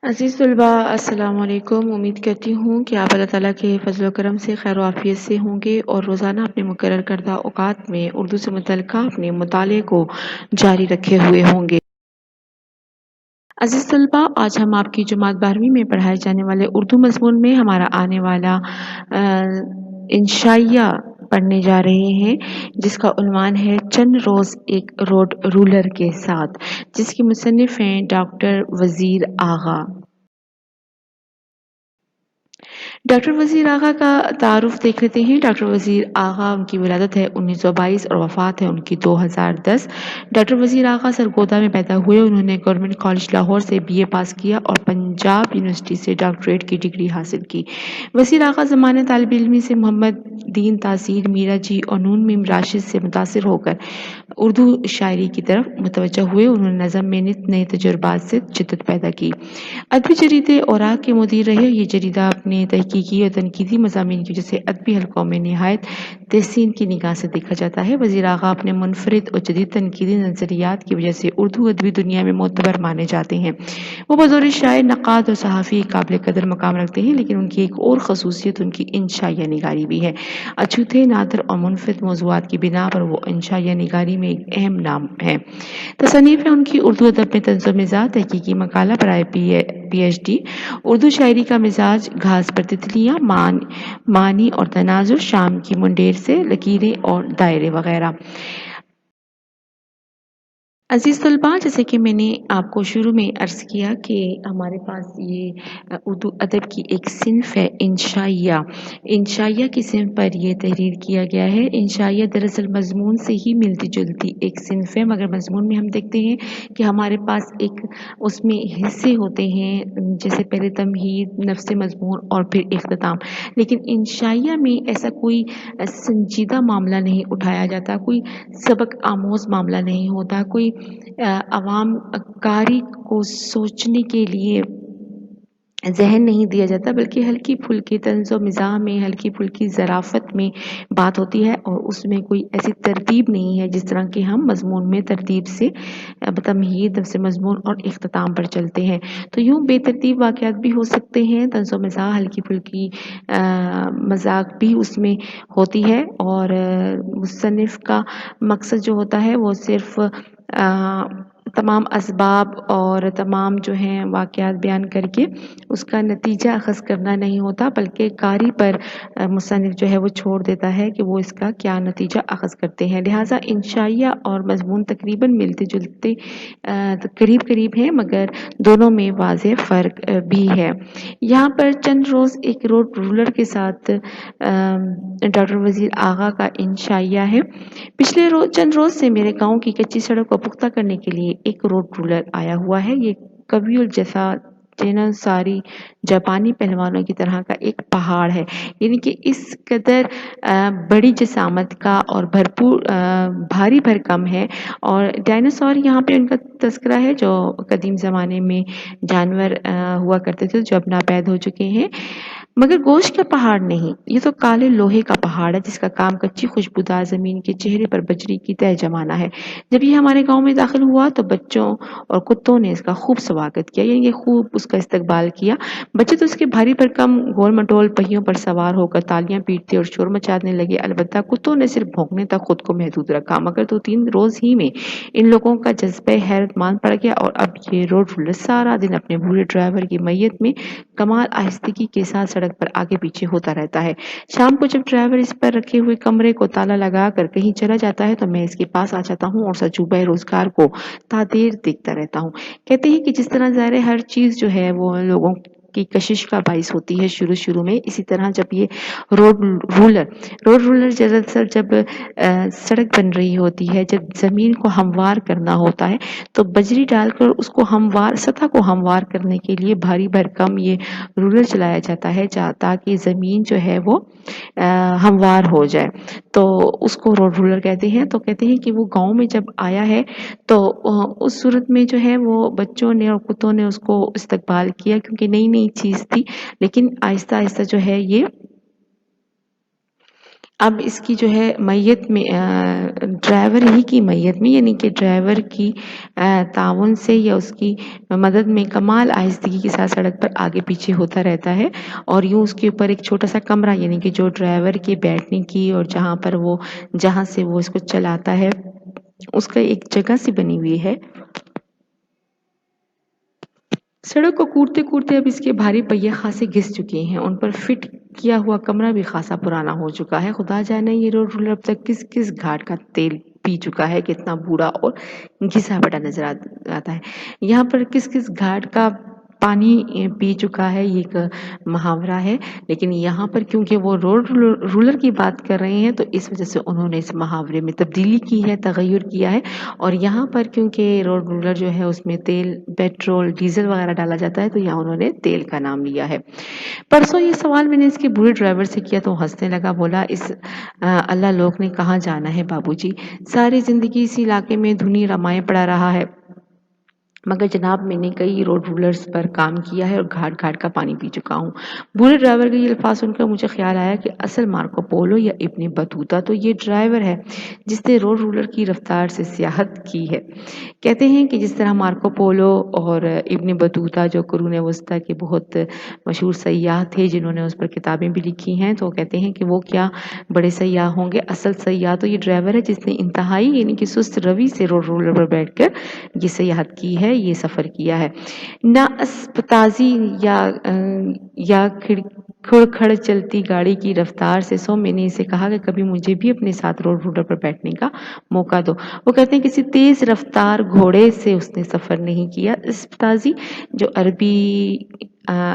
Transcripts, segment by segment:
عزیز طلباء السلام علیکم۔ امید کرتی ہوں کہ آپ اللہ تعالیٰ کے فضل و کرم سے خیر و عافیت سے ہوں گے اور روزانہ اپنے مقرر کردہ اوقات میں اردو سے متعلقہ اپنے مطالعے کو جاری رکھے ہوئے ہوں گے۔ عزیز طلباء، آج ہم آپ کی جماعت 12ویں میں پڑھائے جانے والے اردو مضمون میں ہمارا آنے والا انشائیہ پڑھنے جا رہے ہیں، جس کا عنوان ہے چند روز ایک روڈ رولر کے ساتھ، جس کی مصنف ہیں ڈاکٹر وزیر آغا۔ ڈاکٹر وزیر آغا کا تعارف دیکھ لیتے ہیں۔ ڈاکٹر وزیر آغا، ان کی ولادت ہے 1922 اور وفات ہے ان کی 2010۔ ڈاکٹر وزیر آغا سرگودا میں پیدا ہوئے۔ انہوں نے گورنمنٹ کالج لاہور سے BA پاس کیا اور پنجاب یونیورسٹی سے ڈاکٹریٹ کی ڈگری حاصل کی۔ وزیر آغا زمانہ طالب علمی سے محمد دین تاثیر میرا جی اور نون میم راشد سے متاثر ہو کر اردو شاعری کی طرف متوجہ ہوئے۔ انہوں نے نظم میں نت نئے تجربات سے جدت پیدا کی۔ ادبی جریدے اوراق کے مدیر رہے۔ یہ جریدہ اپنے تحقیقی اور تنقیدی مضامین کی وجہ سے ادبی حلقوں میں نہایت تحسین کی نگاہ سے دیکھا جاتا ہے۔ وزیر آغا اپنے منفرد اور جدید تنقیدی نظریات کی وجہ سے اردو ادبی دنیا میں معتبر مانے جاتے ہیں۔ وہ بطور شاعر، نقاد اور صحافی قابل قدر مقام رکھتے ہیں، لیکن ان کی ایک اور خصوصیت ان کی انشائیہ نگاری بھی ہے۔ اچھوتے، نادر اور منفرد موضوعات کی بنا پر وہ انشائیہ نگاری میں ایک اہم نام ہیں۔ تصانیف ہیں ان کی اردو ادب میں طنز و مزاح، تحقیقی مقالہ برائے PhD، اردو شاعری کا مزاج، گھاس پر تتلیاں، معنی اور تناظر، شام کی منڈیر سے لکیریں اور دائرے وغیرہ۔ عزیز طلباء، جیسے کہ میں نے آپ کو شروع میں عرض کیا کہ ہمارے پاس یہ اردو ادب کی ایک صنف ہے انشائیہ۔ انشائیہ کی صنف پر یہ تحریر کیا گیا ہے۔ انشائیہ دراصل مضمون سے ہی ملتی جلتی ایک صنف ہے، مگر مضمون میں ہم دیکھتے ہیں کہ ہمارے پاس ایک اس میں حصے ہوتے ہیں، جیسے پہلے تمہید، نفس مضمون اور پھر اختتام۔ لیکن انشائیہ میں ایسا کوئی سنجیدہ معاملہ نہیں اٹھایا جاتا، کوئی سبق آموز معاملہ نہیں ہوتا، کوئی عوام قاری کو سوچنے کے لیے ذہن نہیں دیا جاتا، بلکہ ہلکی پھلکی طنز و مزاح میں، ہلکی پھلکی ظرافت میں بات ہوتی ہے اور اس میں کوئی ایسی ترتیب نہیں ہے جس طرح کہ ہم مضمون میں ترتیب سے تمہید، نفس مضمون اور اختتام پر چلتے ہیں۔ تو یوں بے ترتیب واقعات بھی ہو سکتے ہیں، طنز و مزاح، ہلکی پھلکی مذاق بھی اس میں ہوتی ہے، اور مصنف کا مقصد جو ہوتا ہے وہ صرف تمام اسباب اور تمام جو ہیں واقعات بیان کر کے اس کا نتیجہ اخذ کرنا نہیں ہوتا، بلکہ قاری پر مصنف جو ہے وہ چھوڑ دیتا ہے کہ وہ اس کا کیا نتیجہ اخذ کرتے ہیں۔ لہٰذا انشائیہ اور مضمون تقریباً ملتے جلتے قریب قریب ہیں، مگر دونوں میں واضح فرق بھی ہے۔ یہاں پر چند روز ایک روڈ رولر کے ساتھ ڈاکٹر وزیر آغا کا انشائیہ ہے۔ پچھلے چند روز سے میرے گاؤں کی کچی سڑک کو پختہ کرنے کے لیے ایک روڈ رولر آیا ہوا ہے۔ یہ قوی الجثہ ساری جاپانی پہلوانوں کی طرح کا ایک پہاڑ ہے، یعنی کہ اس قدر بڑی جسامت کا اور بھرپور بھاری بھرکم ہے۔ اور ڈائناسور یہاں پہ ان کا تذکرہ ہے، جو قدیم زمانے میں جانور ہوا کرتے تھے، جو اب ناپید ہو چکے ہیں، مگر گوشت کا پہاڑ نہیں، یہ تو کالے لوہے کا پہاڑ ہے، جس کا کام کچی خوشبودار زمین کے چہرے پر بجری کی تہ جمانا ہے۔ جب یہ ہمارے گاؤں میں داخل ہوا تو بچوں اور کتوں نے اس کا خوب سواگت کیا، یعنی یہ خوب اس کا استقبال کیا۔ بچے تو اس کے بھاری بھرکم گول مٹول پہیوں پر سوار ہو کر تالیاں پیٹتے اور شور مچانے لگے، البتہ کتوں نے صرف بھونکنے تک خود کو محدود رکھا۔ مگر 2-3 روز ہی میں ان لوگوں کا جذبہ حیرت مان پڑ گیا، اور اب یہ روڈ رولر سارا دن اپنے بوڑھے ڈرائیور کی میت میں کمال آہستگی کے ساتھ سڑک پر آگے پیچھے ہوتا رہتا ہے۔ شام کو جب ڈرائیور اس پر رکھے ہوئے کمرے کو تالا لگا کر کہیں چلا جاتا ہے تو میں اس کے پاس آ جاتا ہوں اور سجوبہ روزگار کو تا دیر دیکھتا رہتا ہوں۔ کہتے ہیں کہ جس طرح ظاہر ہر چیز جو ہے وہ لوگوں کی کشش کا باعث ہوتی ہے شروع میں، اسی طرح جب یہ روڈ رولر جب سڑک بن رہی ہوتی ہے، جب زمین کو ہموار کرنا ہوتا ہے تو بجری ڈال کر اس کو سطح کو ہموار کرنے کے لیے بھاری بھرکم یہ رولر چلایا جاتا ہے، تاکہ زمین جو ہے وہ ہموار ہو جائے، تو اس کو روڈ رولر کہتے ہیں۔ تو کہتے ہیں کہ وہ گاؤں میں جب آیا ہے تو اس صورت میں جو ہے وہ بچوں نے اور کتوں نے اس کو استقبال کیا، کیونکہ نئی نئی چیز تھی، لیکن آہستہ آہستہ جو ہے یہ اب اس کی جو ہے میت میں ڈرائیور ہی کی میت میں، یعنی کہ ڈرائیور کی تعاون سے یا اس کی مدد میں کمال آہستگی کے ساتھ سڑک پر آگے پیچھے ہوتا رہتا ہے، اور یوں اس کے اوپر ایک چھوٹا سا کمرہ، یعنی کہ جو ڈرائیور کے بیٹھنے کی اور جہاں سے وہ اس کو چلاتا ہے اس کا ایک جگہ سی بنی ہوئی ہے۔ سڑک کو کوڑتے کوڑتے اب اس کے بھاری پہیے خاصے گھس چکے ہیں، ان پر فٹ کیا ہوا کمرہ بھی خاصا پرانا ہو چکا ہے۔ خدا جانے یہ روڈ رولر اب تک کس کس گھاٹ کا تیل پی چکا ہے، کتنا بوڑھا اور گھسا پٹا نظر آتا ہے۔ یہاں پر کس کس گھاٹ کا پانی پی چکا ہے، یہ ایک محاورہ ہے، لیکن یہاں پر کیونکہ وہ روڈ رولر کی بات کر رہے ہیں تو اس وجہ سے انہوں نے اس محاورے میں تبدیلی کی ہے، تغیر کیا ہے، اور یہاں پر کیونکہ روڈ رولر جو ہے اس میں تیل، پیٹرول، ڈیزل وغیرہ ڈالا جاتا ہے تو یہاں انہوں نے تیل کا نام لیا ہے۔ پرسوں یہ سوال میں نے اس کے بوڑھے ڈرائیور سے کیا تو ہنسنے لگا، بولا اس اللہ لوگ نے کہاں جانا ہے بابو جی، ساری زندگی اسی علاقے میں دھنی رمائے پڑا رہا ہے، مگر جناب میں نے کئی روڈ رولرز پر کام کیا ہے اور گھاٹ گھاٹ کا پانی پی چکا ہوں۔ بوڑھے ڈرائیور کے یہ الفاظ سن کر مجھے خیال آیا کہ اصل مارکو پولو یا ابن بطوطہ تو یہ ڈرائیور ہے جس نے روڈ رولر کی رفتار سے سیاحت کی ہے۔ کہتے ہیں کہ جس طرح مارکو پولو اور ابن بطوطہ جو قرون وسطیٰ کے بہت مشہور سیاح تھے جنہوں نے اس پر کتابیں بھی لکھی ہیں، تو کہتے ہیں کہ وہ کیا بڑے سیاح ہوں گے، اصل سیاح تو یہ ڈرائیور ہے جس نے انتہائی یعنی کہ سست روی سے روڈ رولر پر بیٹھ کر یہ سیاحت کی ہے، یہ سفر کیا ہے۔ نہ اسپتازی یا کھڑ کھڑ چلتی گاڑی کی رفتار سے میں نے اسے کہا کہ کبھی مجھے بھی اپنے ساتھ روڈ رولر پر بیٹھنے کا موقع دو۔ وہ کہتے ہیں کسی تیز رفتار گھوڑے سے اس نے سفر نہیں کیا۔ اسپتازی جو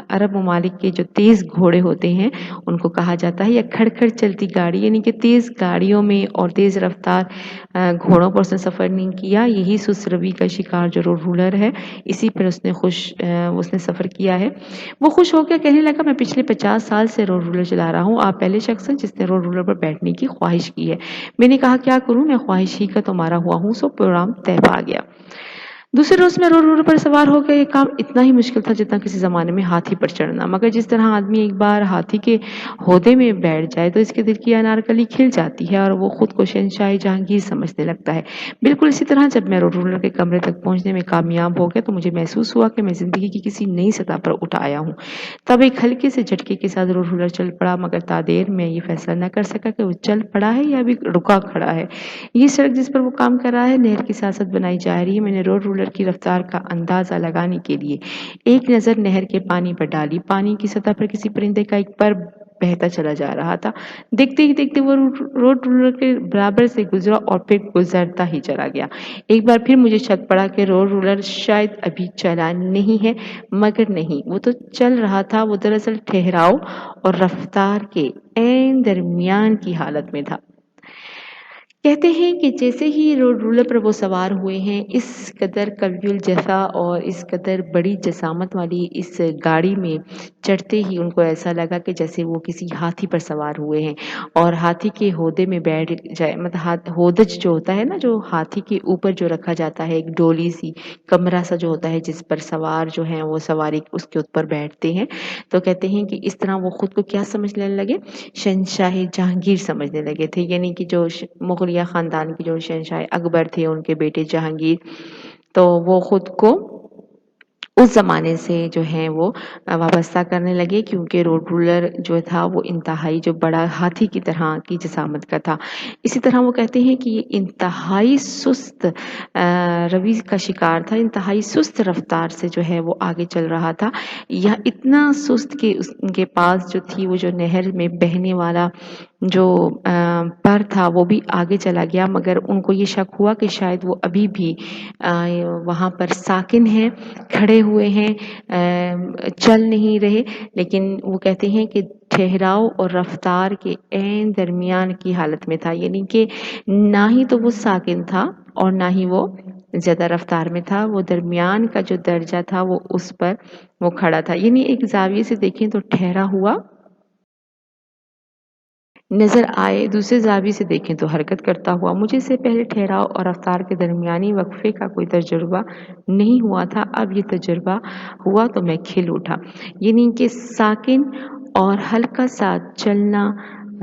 عرب ممالک کے جو تیز گھوڑے ہوتے ہیں ان کو کہا جاتا ہے، یا کھڑ کھڑ چلتی گاڑی یعنی کہ تیز گاڑیوں میں اور تیز رفتار گھوڑوں پر اس نے سفر نہیں کیا۔ یہی سست روی کا شکار جو روڈ رولر ہے اسی پر اس نے سفر کیا ہے۔ وہ خوش ہو کے کہنے لگا، میں پچھلے 50 سال سے روڈ رولر چلا رہا ہوں، آپ پہلے شخص ہیں جس نے روڈ رولر پر بیٹھنے کی خواہش کی ہے۔ میں نے کہا کیا کروں، میں خواہش ہی کا تو مارا ہوا ہوں، سو پروگرام طے پا گیا۔ دوسرے روز میں روڈ رولر پر سوار ہو گیا۔ یہ کام اتنا ہی مشکل تھا جتنا کسی زمانے میں ہاتھی پر چڑھنا، مگر جس طرح آدمی ایک بار ہاتھی کے ہودے میں بیٹھ جائے تو اس کے دل کی انارکلی کھل جاتی ہے اور وہ خود کو شہنشاہ جہانگیر سمجھنے لگتا ہے۔ بالکل اسی طرح جب میں روڈ رولر کے کمرے تک پہنچنے میں کامیاب ہو گیا تو مجھے محسوس ہوا کہ میں زندگی کی کسی نئی سطح پر اٹھ آیا ہوں۔ تب ایک ہلکے سے جھٹکے کے ساتھ روڈ رولر چل پڑا، مگر تادیر میں یہ فیصلہ نہ کر سکا کہ وہ چل پڑا ہے یا ابھی رکا کھڑا ہے۔ یہ سڑک جس پر وہ کام کر رہا ہے نہر کی سیاست بنائی جا رہی ہے۔ میں نے روڈ رولر کی رفتار کا اندازہ لگانے کے لیے ایک نظر نہر کے پانی پر ڈالی۔ پانی کی سطح پر کسی پرندے کا ایک پر بہتا چلا جا رہا تھا۔ دیکھتے ہی دیکھتے وہ روڈ رولر کے برابر سے گزرا اور پھر گزرتا ہی چلا گیا۔ ایک بار پھر مجھے شک پڑا کہ روڈ رولر شاید ابھی چلا نہیں ہے، مگر نہیں، وہ تو چل رہا تھا۔ وہ دراصل ٹھہراؤ اور رفتار کے عین درمیان کی حالت میں تھا۔ کہتے ہیں کہ جیسے ہی روڈ رولر پر وہ سوار ہوئے ہیں، اس قدر قوی الجثہ اور اس قدر بڑی جسامت والی اس گاڑی میں چڑھتے ہی ان کو ایسا لگا کہ جیسے وہ کسی ہاتھی پر سوار ہوئے ہیں اور ہاتھی کے ہودے میں بیٹھ جائے، مطلب ہودج جو ہوتا ہے نا، جو ہاتھی کے اوپر جو رکھا جاتا ہے، ایک ڈولی سی کمرہ سا جو ہوتا ہے جس پر سوار جو ہیں وہ سواری اس کے اوپر بیٹھتے ہیں، تو کہتے ہیں کہ اس طرح وہ خود کو کیا سمجھنے لگے، شہنشاہ جہانگیر سمجھنے لگے تھے، یعنی کہ جو مغلیہ خاندان کے جو شہنشاہ اکبر تھے ان کے بیٹے جہانگیر، تو وہ خود کو اس زمانے سے جو ہیں وہ وابستہ کرنے لگے، کیونکہ روڈ رولر جو تھا وہ انتہائی جو بڑا ہاتھی کی طرح کی جسامت کا تھا۔ اسی طرح وہ کہتے ہیں کہ یہ انتہائی سست روی کا شکار تھا، انتہائی سست رفتار سے جو ہے وہ آگے چل رہا تھا، یا اتنا سست کہ ان کے پاس جو تھی وہ جو نہر میں بہنے والا جو پر تھا وہ بھی آگے چلا گیا، مگر ان کو یہ شک ہوا کہ شاید وہ ابھی بھی وہاں پر ساکن ہیں، کھڑے ہوئے ہیں، چل نہیں رہے، لیکن وہ کہتے ہیں کہ ٹھہراؤ اور رفتار کے عین درمیان کی حالت میں تھا، یعنی کہ نہ ہی تو وہ ساکن تھا اور نہ ہی وہ زیادہ رفتار میں تھا، وہ درمیان کا جو درجہ تھا وہ اس پر وہ کھڑا تھا، یعنی ایک زاویے سے دیکھیں تو ٹھہرا ہوا نظر آئے، دوسرے زاویے سے دیکھیں تو حرکت کرتا ہوا۔ مجھے اس سے پہلے ٹھہراؤ اور رفتار کے درمیانی وقفے کا کوئی تجربہ نہیں ہوا تھا، اب یہ تجربہ ہوا تو میں کھل اٹھا، یعنی کہ ساکن اور ہلکا سا چلنا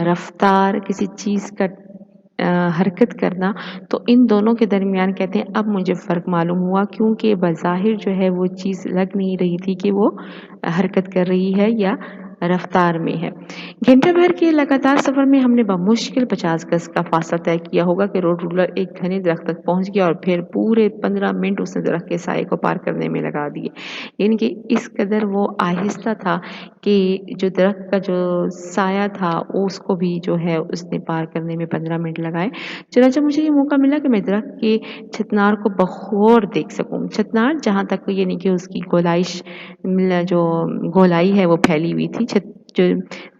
رفتار، کسی چیز کا حرکت کرنا، تو ان دونوں کے درمیان کہتے ہیں اب مجھے فرق معلوم ہوا، کیونکہ بظاہر جو ہے وہ چیز لگ نہیں رہی تھی کہ وہ حرکت کر رہی ہے یا رفتار میں ہے۔ گھنٹے بھر کے لگاتار سفر میں ہم نے بمشکل 50 گز کا فاصلہ طے کیا ہوگا کہ روڈ رولر ایک گھنے درخت تک پہنچ گیا اور پھر پورے 15 منٹ اس نے درخت کے سائے کو پار کرنے میں لگا دیے۔ یعنی کہ اس قدر وہ آہستہ تھا کہ جو درخت کا جو سایہ تھا اس کو بھی جو ہے اس نے پار کرنے میں 15 منٹ لگائے۔ چنانچہ مجھے یہ موقع ملا کہ میں درخت کے چھتنار کو بخور دیکھ سکوں۔ چھتنار جہاں تک یعنی کہ اس کی گولائش جو گولائی ہے وہ پھیلی ہوئی تھی، جو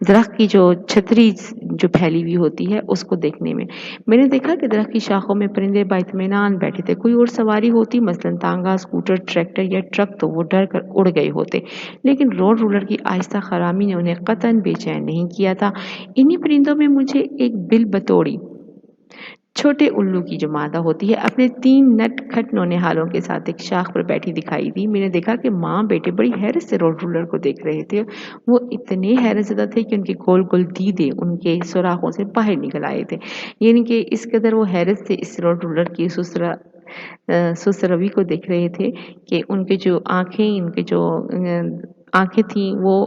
درخت کی جو چھتری جو پھیلی ہوئی ہوتی ہے اس کو دیکھنے میں نے دیکھا کہ درخت کی شاخوں میں پرندے با اطمینان بیٹھے تھے۔ کوئی اور سواری ہوتی مثلاً تانگا، اسکوٹر، ٹریکٹر یا ٹرک تو وہ ڈر کر اڑ گئے ہوتے، لیکن روڈ رولر کی آہستہ خرامی نے انہیں قطعاً بے چین نہیں کیا تھا۔ انہی پرندوں میں مجھے ایک بل بتوڑی چھوٹے الو کی جو مادہ ہوتی ہے اپنے 3 نٹ کھٹ نونہالوں کے ساتھ ایک شاخ پر بیٹھی دکھائی دی۔ میں نے دیکھا کہ ماں بیٹے بڑی حیرت سے روڈ رولر کو دیکھ رہے تھے۔ وہ اتنے حیرت زدہ تھے کہ ان کے گول گول دیدے ان کے سوراخوں سے باہر نکل آئے تھے، یعنی کہ اس قدر وہ حیرت سے اس روڈ رولر کی سست روی کو دیکھ رہے تھے کہ ان کے جو آنکھیں تھیں وہ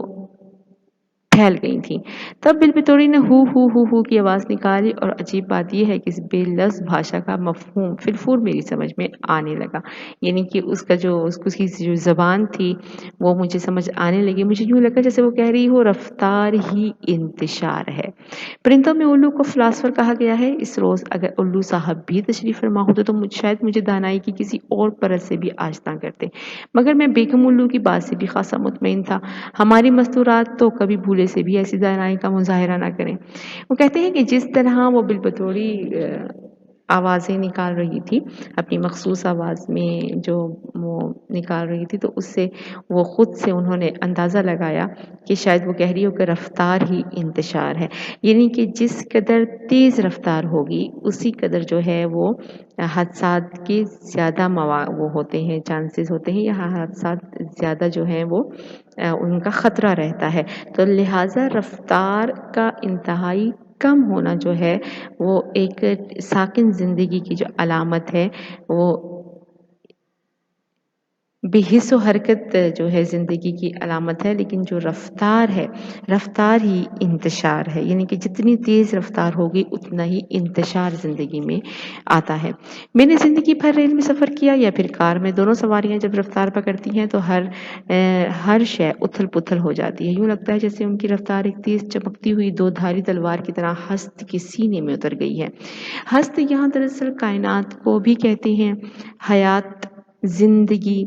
پھیل گئی تھیں۔ تب بل بتوڑی نے ہو کی آواز نکالی، اور عجیب بات یہ ہے کہ اس بے لفظ بھاشا کا مفہوم فی الفور میری سمجھ میں آنے لگا، یعنی کہ اس کی جو زبان تھی وہ مجھے سمجھ آنے لگی۔ مجھے یوں لگا جیسے وہ کہہ رہی ہو رفتار ہی انتشار ہے۔ پرندوں میں الو کو فلاسفر کہا گیا ہے۔ اس روز اگر الو صاحب بھی تشریف فرما ہوتے تو شاید مجھے دانائی کی کسی اور پرت سے بھی آشنا کرتے، مگر میں بیگم الو کی بات سے بھی خاصا مطمئن تھا۔ ہماری مستورات تو کبھی بھولے سے بھی ایسی دانائی کا مظاہرہ نہ کریں۔ وہ کہتے ہیں کہ جس طرح وہ بل بتوڑی آوازیں نکال رہی تھی، اپنی مخصوص آواز میں جو وہ نکال رہی تھی، تو اس سے وہ خود سے انہوں نے اندازہ لگایا کہ شاید وہ کہہ رہی ہو کہ رفتار ہی انتشار ہے، یعنی کہ جس قدر تیز رفتار ہوگی اسی قدر جو ہے وہ حادثات کے زیادہ وہ ہوتے ہیں، چانسز ہوتے ہیں، یا حادثات زیادہ جو ہیں وہ ان کا خطرہ رہتا ہے۔ تو لہٰذا رفتار کا انتہائی کم ہونا جو ہے وہ ایک ساکن زندگی کی جو علامت ہے، وہ بے حس و حرکت جو ہے زندگی کی علامت ہے، لیکن جو رفتار ہے، رفتار ہی انتشار ہے، یعنی کہ جتنی تیز رفتار ہوگی اتنا ہی انتشار زندگی میں آتا ہے۔ میں نے زندگی بھر ریل میں سفر کیا یا پھر کار میں، دونوں سواریاں جب رفتار پکڑتی ہیں تو ہر شے اتھل پتھل ہو جاتی ہے، یوں لگتا ہے جیسے ان کی رفتار ایک تیز چمکتی ہوئی 2 دھاری تلوار کی طرح ہست کے سینے میں اتر گئی ہے۔ ہست یہاں دراصل کائنات کو بھی کہتے ہیں، حیات، زندگی،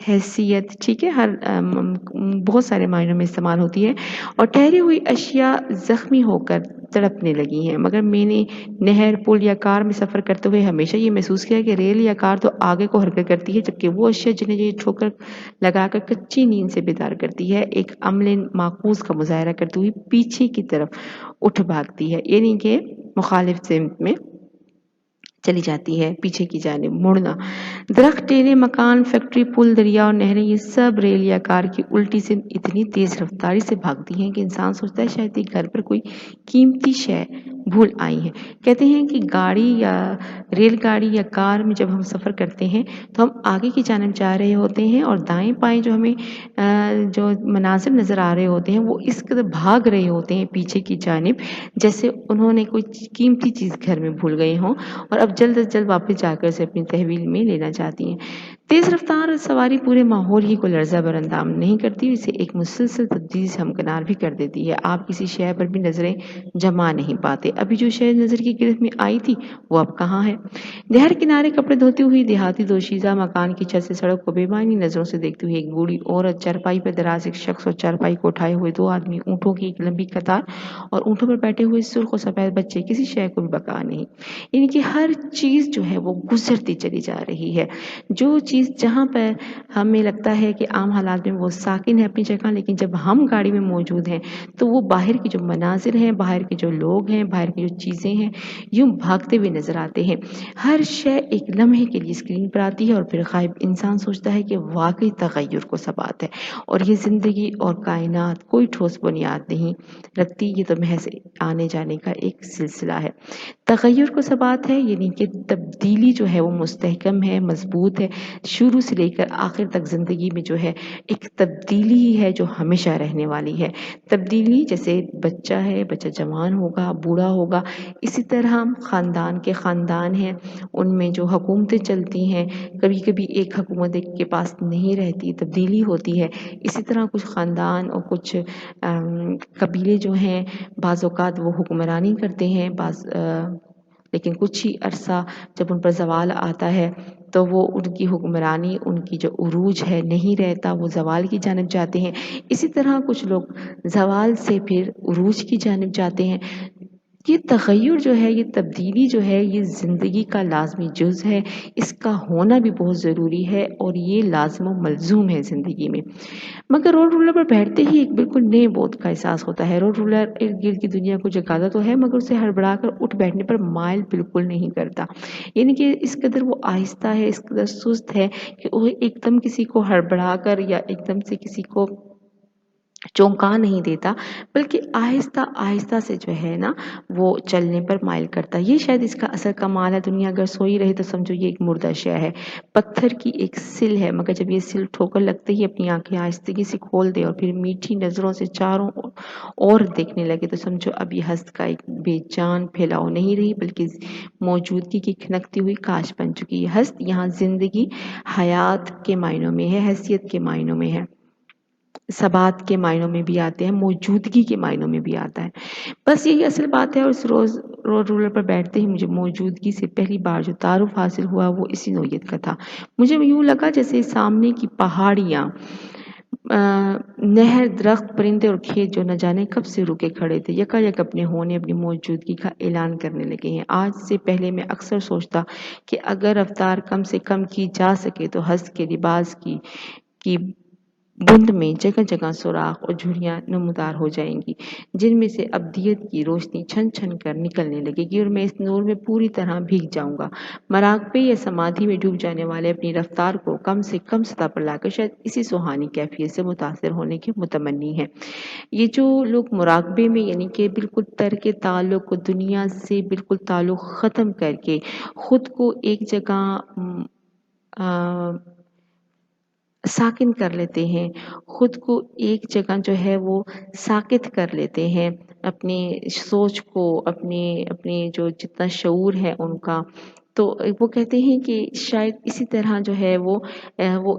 حیثیت، ٹھیک ہے، بہت سارے معنوں میں استعمال ہوتی ہے۔ اور ٹھہری ہوئی اشیاء زخمی ہو کر تڑپنے لگی ہیں، مگر میں نے نہر، پل یا کار میں سفر کرتے ہوئے ہمیشہ یہ محسوس کیا کہ ریل یا کار تو آگے کو حرکت کرتی ہے، جبکہ وہ اشیاء جنہیں یہ ٹھوکر لگا کر کچی نیند سے بیدار کرتی ہے، ایک عمل معکوس کا مظاہرہ کرتے ہوئے پیچھے کی طرف اٹھ بھاگتی ہے، یعنی کہ مخالف سمت میں چلی جاتی ہے، پیچھے کی جانب مڑنا۔ درخت، ٹیلے، مکان، فیکٹری، پل، دریا اور نہریں، یہ سب ریل یا کار کی الٹی سے اتنی تیز رفتاری سے بھاگتی ہیں کہ انسان سوچتا ہے شاید یہ گھر پر کوئی قیمتی شے بھول آئی ہے۔ کہتے ہیں کہ گاڑی یا ریل گاڑی یا کار میں جب ہم سفر کرتے ہیں تو ہم آگے کی جانب جا رہے ہوتے ہیں اور دائیں بائیں جو ہمیں جو مناظر نظر آ رہے ہوتے ہیں وہ اس قدر بھاگ رہے ہوتے ہیں پیچھے کی جانب، جیسے انہوں نے کوئی قیمتی چیز گھر میں بھول گئے ہوں اور اب جلد از جلد واپس جا کر اسے اپنی تحویل میں لینا چاہتی ہیں۔ تیز رفتار سواری پورے ماحول ہی کو لرزہ بر اندام نہیں کرتی، اسے ایک مسلسل تبدیلی سے ہمکنار بھی کر دیتی ہے۔ آپ کسی شے پر بھی نظریں جما نہیں پاتے، ابھی جو شے نظر کی گرفت میں آئی تھی وہ اب کہاں ہے؟ نہر کنارے کپڑے دھوتی ہوئی دیہاتی دوشیزہ مکان کی چھت سے سڑک کو بے معنی نظروں سے دیکھتی ہوئی ایک بوڑھی عورت، چارپائی پر دراز ایک شخص اور چارپائی کو اٹھائے ہوئے 2 آدمی، اونٹوں کی ایک لمبی قطار اور اونٹوں پر بیٹھے ہوئے سرخ و سفید بچے، کسی شے کو بھی بقا نہیں، یعنی کہ ہر چیز جو ہے وہ گزرتی چلی جا رہی ہے۔ جو چیز چیز جہاں پر ہمیں لگتا ہے کہ عام حالات میں وہ ساکن ہے اپنی جگہ، لیکن جب ہم گاڑی میں موجود ہیں تو وہ باہر کی جو مناظر ہیں، باہر کے جو لوگ ہیں، باہر کی جو چیزیں ہیں، یوں بھاگتے ہوئے نظر آتے ہیں۔ ہر شے ایک لمحے کے لیے اسکرین پر آتی ہے اور پھر غائب۔ انسان سوچتا ہے کہ واقعی تغیر کو ثبات ہے اور یہ زندگی اور کائنات کوئی ٹھوس بنیاد نہیں رکھتی، یہ تو محض آنے جانے کا ایک سلسلہ ہے۔ تغیر کو ثبات ہے یعنی کہ تبدیلی جو ہے وہ مستحکم ہے، مضبوط ہے، شروع سے لے کر آخر تک زندگی میں جو ہے ایک تبدیلی ہی ہے جو ہمیشہ رہنے والی ہے۔ تبدیلی جیسے بچہ ہے، بچہ جوان ہوگا، بوڑھا ہوگا، اسی طرح خاندان کے خاندان ہیں، ان میں جو حکومتیں چلتی ہیں، کبھی کبھی ایک حکومت ایک کے پاس نہیں رہتی، تبدیلی ہوتی ہے۔ اسی طرح کچھ خاندان اور کچھ قبیلے جو ہیں بعض اوقات وہ حکمرانی کرتے ہیں، لیکن کچھ ہی عرصہ جب ان پر زوال آتا ہے تو وہ ان کی حکمرانی، ان کی جو عروج ہے نہیں رہتا، وہ زوال کی جانب جاتے ہیں۔ اسی طرح کچھ لوگ زوال سے پھر عروج کی جانب جاتے ہیں۔ یہ تغیر جو ہے، یہ تبدیلی جو ہے، یہ زندگی کا لازمی جز ہے، اس کا ہونا بھی بہت ضروری ہے اور یہ لازم و ملزوم ہے زندگی میں۔ مگر روڈ رولر پر بیٹھتے ہی ایک بالکل نئے بوجھ کا احساس ہوتا ہے۔ روڈ رولر ارد گرد کی دنیا کو جگاتا تو ہے مگر اسے ہڑبڑا کر اٹھ بیٹھنے پر مائل بالکل نہیں کرتا، یعنی کہ اس قدر وہ آہستہ ہے، اس قدر سست ہے کہ وہ ایک دم کسی کو ہڑبڑا کر یا ایک دم سے کسی کو چونکا نہیں دیتا، بلکہ آہستہ آہستہ سے جو ہے نا وہ چلنے پر مائل کرتا ہے۔ یہ شاید اس کا اصل کمال ہے۔ دنیا اگر سوئی رہے تو سمجھو یہ ایک مردہ شے ہے، پتھر کی ایک سل ہے، مگر جب یہ سل ٹھوکر لگتے ہی اپنی آنکھیں آہستگی سے کھول دے اور پھر میٹھی نظروں سے چاروں اور دیکھنے لگے تو سمجھو اب یہ ہست کا ایک بے جان پھیلاؤ نہیں رہی، بلکہ موجودگی کی کھنکتی ہوئی کاش بن چکی ہے۔ ہست یہاں زندگی حیات کے معنوں میں ہے، حیثیت کے معنوں میں ہے، ثبات کے معنوں میں بھی آتے ہیں، موجودگی کے معنوں میں بھی آتا ہے۔ بس یہی اصل بات ہے اور اس روڈ رولر پر بیٹھتے ہی مجھے موجودگی سے پہلی بار جو تعارف حاصل ہوا وہ اسی نوعیت کا تھا۔ مجھے یوں لگا جیسے سامنے کی پہاڑیاں، نہر، درخت، پرندے اور کھیت جو نہ جانے کب سے رکے کھڑے تھے، یکایک اپنے ہونے، اپنی موجودگی کا اعلان کرنے لگے ہیں۔ آج سے پہلے میں اکثر سوچتا کہ اگر رفتار کم سے کم کی جا سکے تو ہست کے لباس کی بند میں جگہ جگہ سوراخ اور جھریاں نمودار ہو جائیں گی، جن میں سے ابدیت کی روشنی چھن چھن کر نکلنے لگے گی اور میں اس نور میں پوری طرح بھیگ جاؤں گا۔ مراقبے یا سمادھی میں ڈوب جانے والے اپنی رفتار کو کم سے کم سطح پر لا کر شاید اسی سوہانی کیفیت سے متاثر ہونے کے متمنی ہیں۔ یہ جو لوگ مراقبے میں یعنی کہ بالکل ترک تعلق کو، دنیا سے بالکل تعلق ختم کر کے خود کو ایک جگہ ساکن کر لیتے ہیں، خود کو ایک جگہ جو ہے وہ ساکت کر لیتے ہیں، اپنی سوچ کو، اپنے جو جتنا شعور ہے ان کا، تو وہ کہتے ہیں کہ شاید اسی طرح جو ہے وہ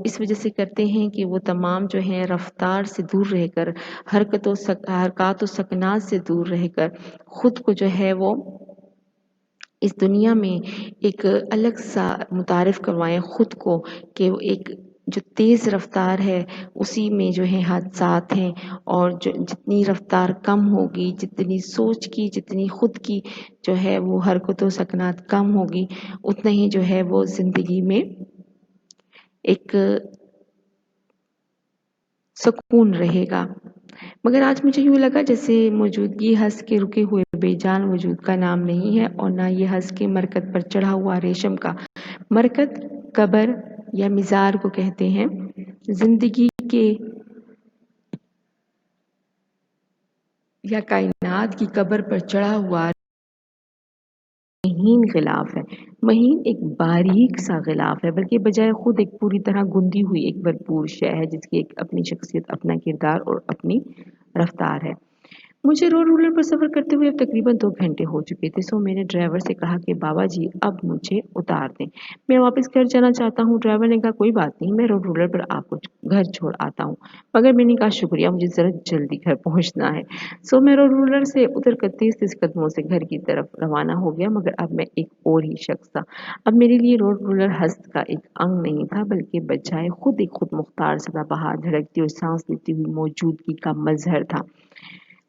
اس وجہ سے کرتے ہیں کہ وہ تمام جو ہیں رفتار سے دور رہ کر، حرکات و سکنات سے دور رہ کر خود کو جو ہے وہ اس دنیا میں ایک الگ سا متعارف کروائیں خود کو کہ وہ ایک جو تیز رفتار ہے اسی میں جو ہے حادثات ہیں، اور جتنی رفتار کم ہوگی، جتنی سوچ کی، جتنی خود کی جو ہے وہ حرکت و سکنات کم ہوگی، اتنا ہی جو ہے وہ زندگی میں ایک سکون رہے گا۔ مگر آج مجھے یوں لگا جیسے موجودگی ہنس کے رکے ہوئے بے جان وجود کا نام نہیں ہے، اور نہ یہ ہنس کے مرکز پر چڑھا ہوا ریشم کا مرکز قبر یا مزار کو کہتے ہیں۔ زندگی کے یا کائنات کی قبر پر چڑھا ہوا مہین غلاف ہے، مہین ایک باریک سا غلاف ہے، بلکہ بجائے خود ایک پوری طرح گندی ہوئی ایک بھرپور شے ہے جس کی ایک اپنی شخصیت، اپنا کردار اور اپنی رفتار ہے۔ مجھے روڈ رولر پر سفر کرتے ہوئے اب تقریباً 2 گھنٹے ہو چکے تھے، سو میں نے ڈرائیور سے کہا کہ بابا جی اب مجھے اتار دیں، میں واپس گھر جانا چاہتا ہوں۔ ڈرائیور نے کہا کوئی بات نہیں، میں روڈ رولر پر آپ کو گھر چھوڑ آتا ہوں، مگر میں نے کہا شکریہ، مجھے ذرا جلدی گھر پہنچنا ہے۔ سو میں روڈ رولر سے اتر کر تیز تیز قدموں سے گھر کی طرف روانہ ہو گیا، مگر اب میں ایک اور ہی شخص تھا۔ اب میرے لیے روڈ رولر ہست کا ایک انگ نہیں تھا، بلکہ بجائے خود ایک خود مختار سدا بہار دھڑکتی اور سانس لیتی ہوئی موجودگی کا مظہر تھا۔